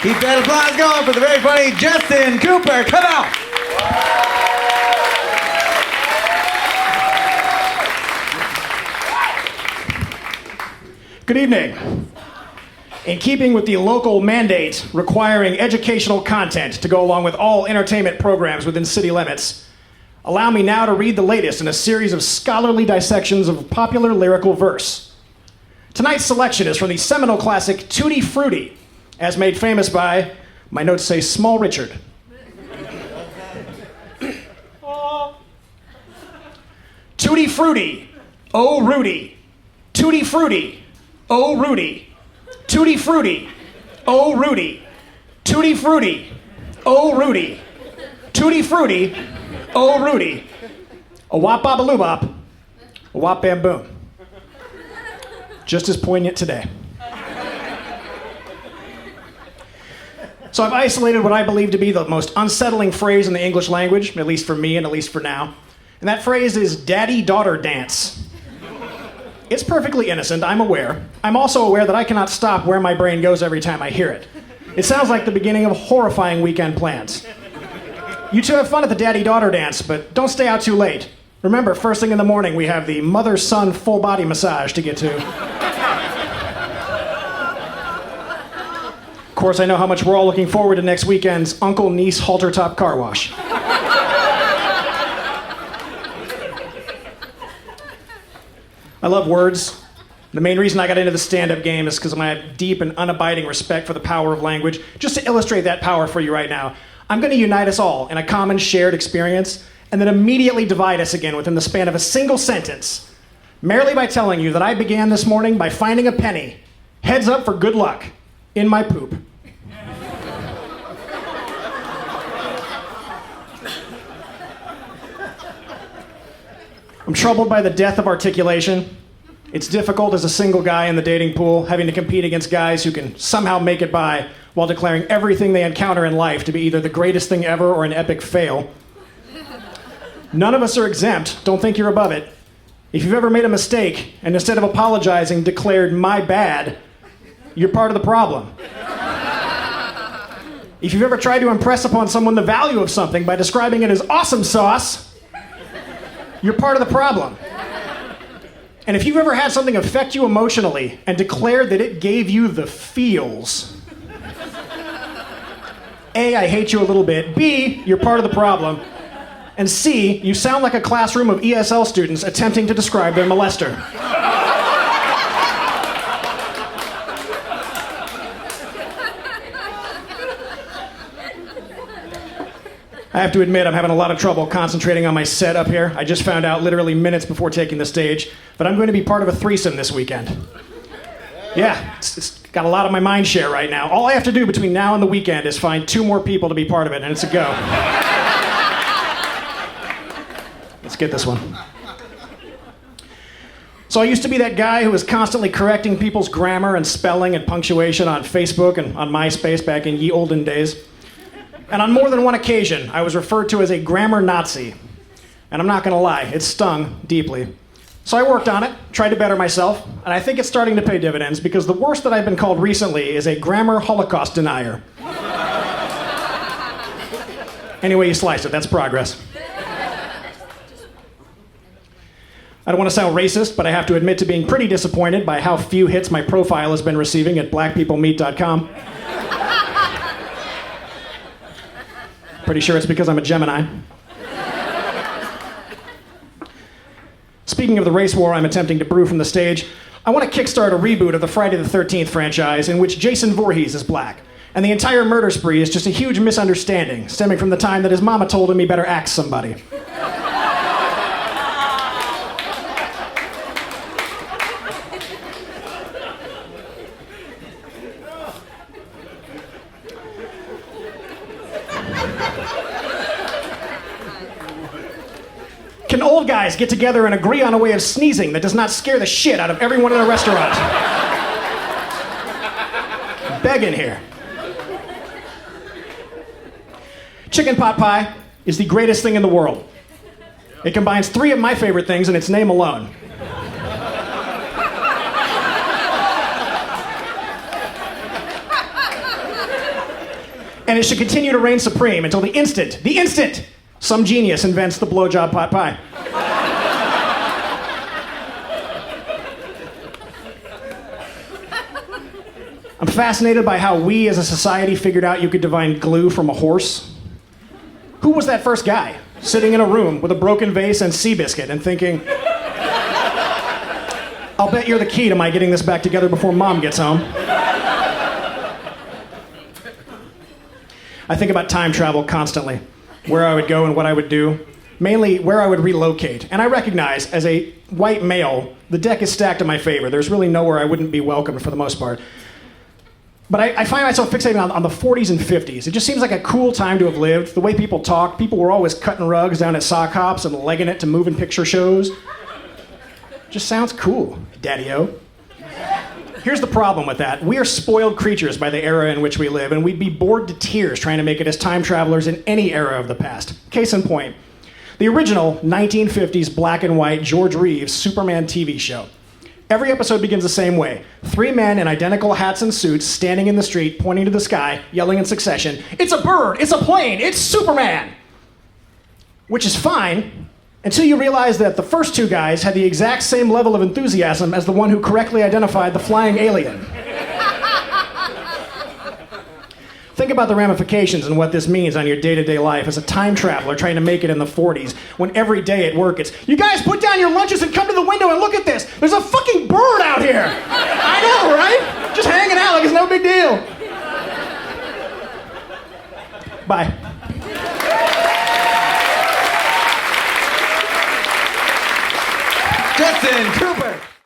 Keep that applause going for the very funny Justin Cooper. Come on. Good evening. In keeping with the local mandate requiring educational content to go along with all entertainment programs within city limits, allow me now to read the latest in a series of scholarly dissections of popular lyrical verse. Tonight's selection is from the seminal classic Tutti Frutti, as made famous by, my notes say, Small Richard. Tutti Frutti, oh Rudy. Tutti Frutti, oh Rudy. Tutti Frutti, oh Rudy. Tutti Frutti, oh Rudy. Tutti Frutti, oh Rudy. A wop bop a loo bop, a wop bam boom. Just as poignant today. So I've isolated what I believe to be the most unsettling phrase in the English language, at least for me and at least for now. And that phrase is daddy-daughter dance. It's perfectly innocent, I'm aware. I'm also aware that I cannot stop where my brain goes every time I hear it. It sounds like the beginning of horrifying weekend plans. You two have fun at the daddy-daughter dance, but don't stay out too late. Remember, first thing in the morning, we have the mother-son full-body massage to get to. Of course, I know how much we're all looking forward to next weekend's uncle-niece halter-top car wash. I love words. The main reason I got into the stand-up game is because of my deep and unabiding respect for the power of language. Just to illustrate that power for you right now, I'm going to unite us all in a common shared experience and then immediately divide us again within the span of a single sentence, merely by telling you that I began this morning by finding a penny, heads up for good luck, in my poop. I'm troubled by the death of articulation. It's difficult as a single guy in the dating pool, having to compete against guys who can somehow make it by while declaring everything they encounter in life to be either the greatest thing ever or an epic fail. None of us are exempt. Don't think you're above it. If you've ever made a mistake and instead of apologizing declared my bad, you're part of the problem. If you've ever tried to impress upon someone the value of something by describing it as awesome sauce, you're part of the problem. And if you've ever had something affect you emotionally and declared that it gave you the feels, A, I hate you a little bit, B, you're part of the problem, and C, you sound like a classroom of ESL students attempting to describe their molester. I have to admit, I'm having a lot of trouble concentrating on my set up here. I just found out literally minutes before taking the stage that I'm going to be part of a threesome this weekend. Yeah, it's got a lot of my mind share right now. All I have to do between now and the weekend is find 2 more people to be part of it, and it's a go. Let's get this one. So I used to be that guy who was constantly correcting people's grammar and spelling and punctuation on Facebook and on MySpace back in ye olden days. And on more than one occasion, I was referred to as a grammar Nazi. And I'm not gonna lie, it stung deeply. So I worked on it, tried to better myself, and I think it's starting to pay dividends because the worst that I've been called recently is a grammar Holocaust denier. Anyway you slice it, that's progress. I don't want to sound racist, but I have to admit to being pretty disappointed by how few hits my profile has been receiving at blackpeoplemeet.com. Pretty sure it's because I'm a Gemini. Speaking of the race war I'm attempting to brew from the stage, I want to kickstart a reboot of the Friday the 13th franchise in which Jason Voorhees is black. And the entire murder spree is just a huge misunderstanding stemming from the time that his mama told him he better axe somebody. Can old guys get together and agree on a way of sneezing that does not scare the shit out of everyone in a restaurant? Begging here. Chicken pot pie is the greatest thing in the world. It combines 3 of my favorite things in its name alone. And it should continue to reign supreme until the instant, some genius invents the blowjob pot pie. I'm fascinated by how we as a society figured out you could divine glue from a horse. Who was that first guy sitting in a room with a broken vase and Seabiscuit and thinking, I'll bet you're the key to my getting this back together before Mom gets home. I think about time travel constantly, where I would go and what I would do, mainly where I would relocate. And I recognize, as a white male, the deck is stacked in my favor. There's really nowhere I wouldn't be welcomed for the most part. But I find myself fixating on the 40s and 50s. It just seems like a cool time to have lived. The way people talk, people were always cutting rugs down at sock hops and legging it to moving picture shows. Just sounds cool, Daddy-o. Here's the problem with that. We are spoiled creatures by the era in which we live, and we'd be bored to tears trying to make it as time travelers in any era of the past. Case in point, the original 1950s black and white George Reeves Superman TV show. Every episode begins the same way. 3 men in identical hats and suits standing in the street, pointing to the sky, yelling in succession, "It's a bird! It's a plane! It's Superman!" Which is fine, until you realize that the first 2 guys had the exact same level of enthusiasm as the one who correctly identified the flying alien. Think about the ramifications and what this means on your day-to-day life as a time traveler trying to make it in the 40s, when every day at work it's, "You guys put down your lunches and come to the window and look at this! There's a fucking bird out here!"